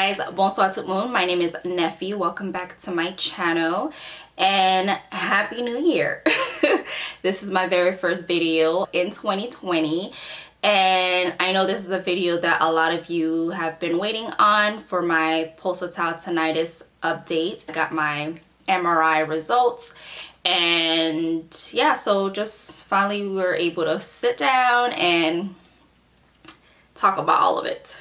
guys, bonsoir tout le monde. My name is Neffy. Welcome back to my channel and Happy New Year. This is my very first video in 2020 and I know this is a video that a lot of you have been waiting on for my pulsatile tinnitus update. I got my MRI results and yeah, so just finally we were able to sit down and talk about all of it.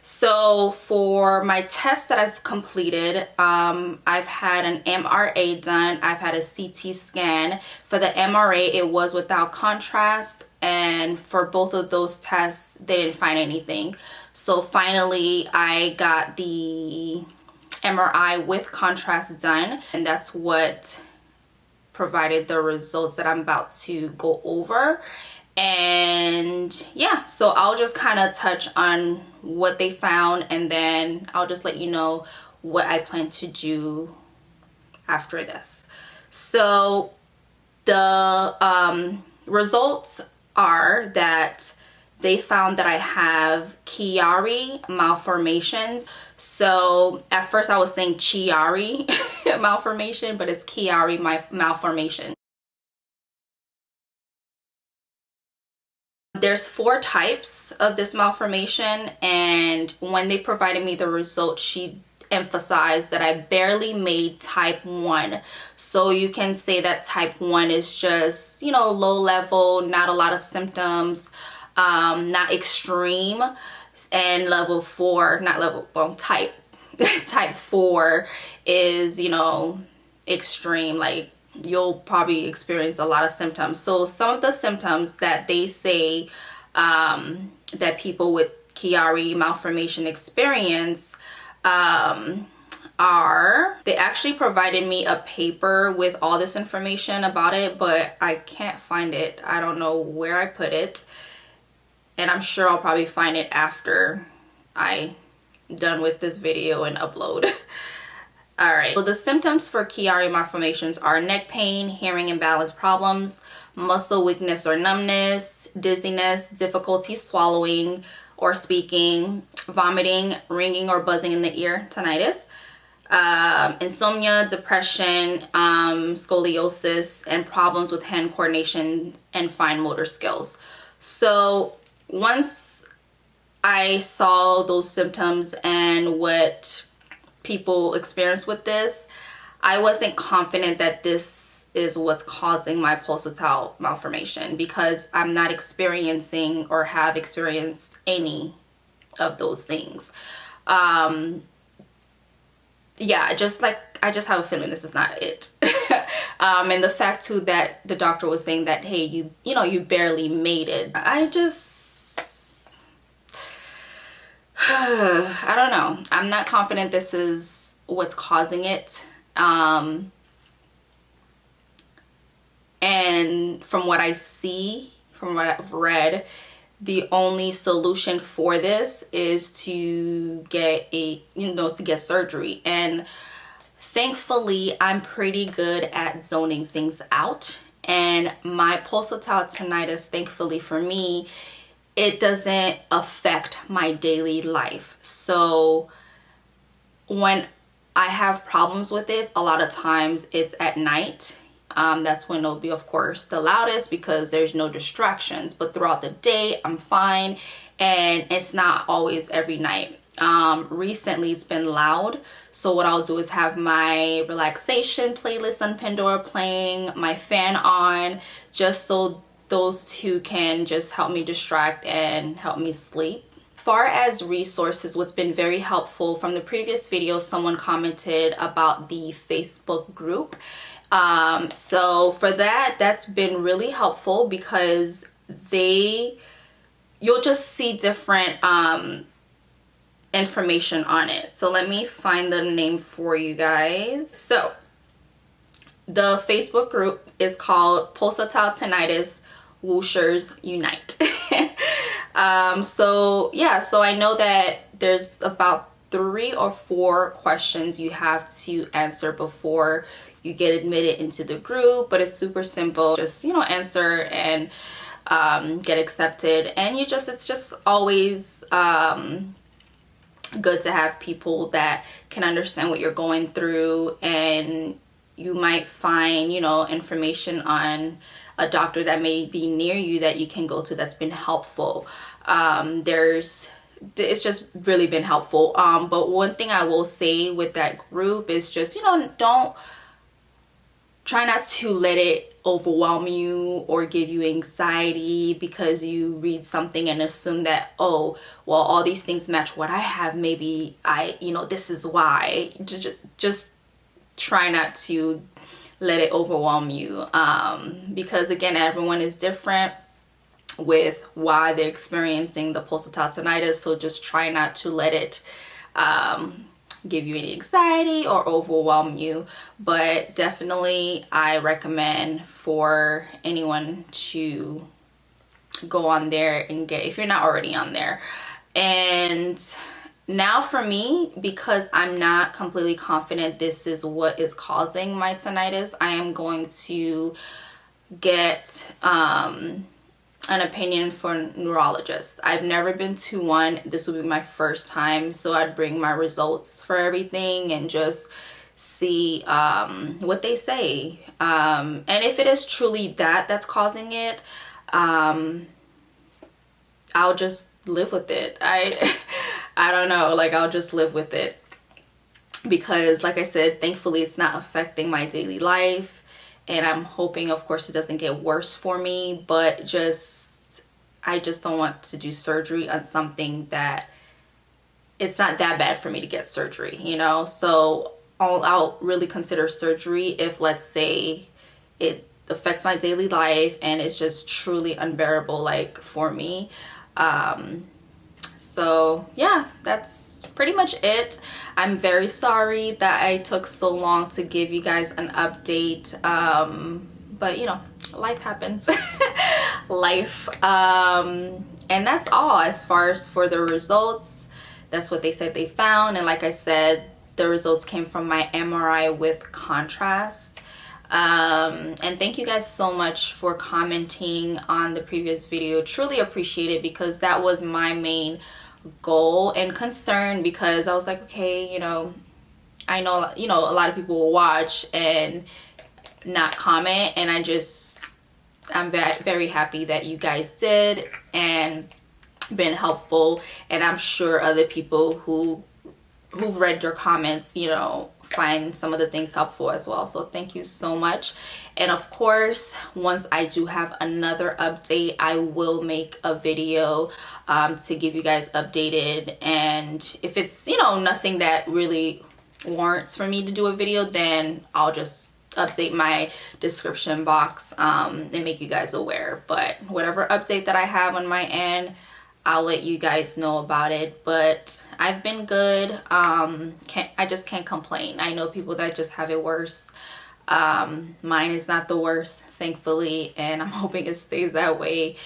So for my tests that I've completed, I've had an MRA done, I've had a CT scan. For the MRA, it was without contrast, and for both of those tests, they didn't find anything. So finally, I got the MRI with contrast done, and that's what provided the results that I'm about to go over. And yeah, so I'll just kind of touch on what they found and then I'll just let you know what I plan to do after this. So the results are that they found that I have Chiari malformations. So at first I was saying Chiari malformation, but it's Chiari malformation. There's 4 types of this malformation, and when they provided me the results, she emphasized that I barely made type 1. So you can say that type 1 is just, you know, low level, not a lot of symptoms, not extreme, and level 4, not level, well, type 4 is, you know, extreme, like you'll probably experience a lot of symptoms. So some of the symptoms that they say that people with Chiari malformation experience are, they actually provided me a paper with all this information about it, but I can't find it. I don't know where I put it, and I'm sure I'll probably find it after I'm done with this video and upload. All right, so the symptoms for Chiari malformations are neck pain, hearing imbalance problems, muscle weakness or numbness, dizziness, difficulty swallowing or speaking, vomiting, ringing or buzzing in the ear, tinnitus, insomnia, depression, scoliosis, and problems with hand coordination and fine motor skills. So once I saw those symptoms and what people experience with this, I wasn't confident that this is what's causing my pulsatile malformation because I'm not experiencing or have experienced any of those things. Yeah, just like I just have a feeling this is not it. And the fact too that the doctor was saying that, hey, you know, you barely made it. I just I don't know. I'm not confident this is what's causing it. And from what I see, from what I've read, the only solution for this is to get to get surgery. And thankfully, I'm pretty good at zoning things out. And my pulsatile tinnitus, thankfully for me, it doesn't affect my daily life. So when I have problems with it, a lot of times it's at night. That's when it'll be, of course, the loudest because there's no distractions. But throughout the day, I'm fine. And it's not always every night. Recently, it's been loud. So what I'll do is have my relaxation playlist on Pandora playing, my fan on, just so those two can just help me distract and help me sleep. As far as resources, what's been very helpful, from the previous video, someone commented about the Facebook group. So for that, that's been really helpful because you'll just see different information on it. So let me find the name for you guys. So the Facebook group is called Pulsatile Tinnitus Whooshers Unite. So yeah, so I know that there's about 3 or 4 questions you have to answer before you get admitted into the group, but it's super simple. Just, you know, answer and get accepted, and it's just always good to have people that can understand what you're going through, and you might find, you know, information on a doctor that may be near you that you can go to that's been helpful. It's just really been helpful. But one thing I will say with that group is just, you know, try not to let it overwhelm you or give you anxiety because you read something and assume that, oh, well, all these things match what I have. Maybe you know, this is why. Just try not to let it overwhelm you. Because again, everyone is different with why they're experiencing the pulsatile tinnitus. So just try not to let it give you any anxiety or overwhelm you. But definitely I recommend for anyone to go on there and get, if you're not already on there. And now for me, because I'm not completely confident this is what is causing my tinnitus, I am going to get an opinion for neurologists. I've never been to one. This will be my first time, so I'd bring my results for everything and just see what they say. And if it is truly that's causing it, I'll just live with it. I don't know, like I'll just live with it, because like I said, thankfully it's not affecting my daily life. And I'm hoping, of course, it doesn't get worse for me, but I just don't want to do surgery on something that it's not that bad for me to get surgery, you know? So I'll really consider surgery if, let's say, it affects my daily life and it's just truly unbearable, like, for me. So yeah, that's pretty much it. I'm very sorry that I took so long to give you guys an update, but you know, life happens. Life. And that's all as far as for the results. That's what they said they found, and like I said, the results came from my MRI with contrast. And thank you guys so much for commenting on the previous video. Truly appreciate it, because that was my main goal and concern, because I was like, okay, you know, I know, you know, a lot of people will watch and not comment, and I'm very happy that you guys did and been helpful, and I'm sure other people who've read your comments, you know, find some of the things helpful as well. So thank you so much. And of course, once I do have another update, I will make a video to give you guys updated. And if it's, you know, nothing that really warrants for me to do a video, then I'll just update my description box and make you guys aware. But whatever update that I have on my end, I'll let you guys know about it. But I've been good. I just can't complain. I know people that just have it worse. Mine is not the worst, thankfully, and I'm hoping it stays that way.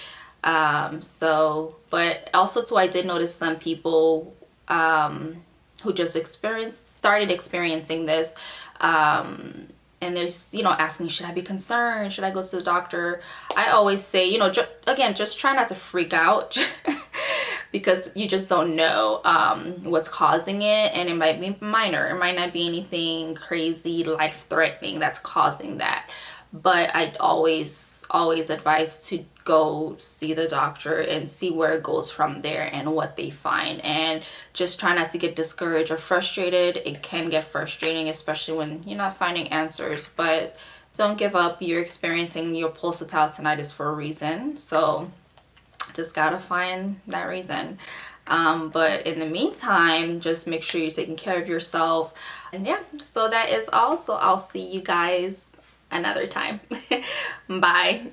But also too, I did notice some people who just started experiencing this, and there's, you know, asking, should I be concerned? Should I go to the doctor? I always say, you know, again, just try not to freak out because you just don't know what's causing it, and it might be minor. It might not be anything crazy, life-threatening that's causing that. But I'd always advise to go see the doctor and see where it goes from there and what they find. And just try not to get discouraged or frustrated. It can get frustrating, especially when you're not finding answers. But don't give up. You're experiencing your pulsatile tinnitus for a reason. So just gotta find that reason. But in the meantime, just make sure you're taking care of yourself. And yeah, so that is all. So I'll see you guys another time. Bye.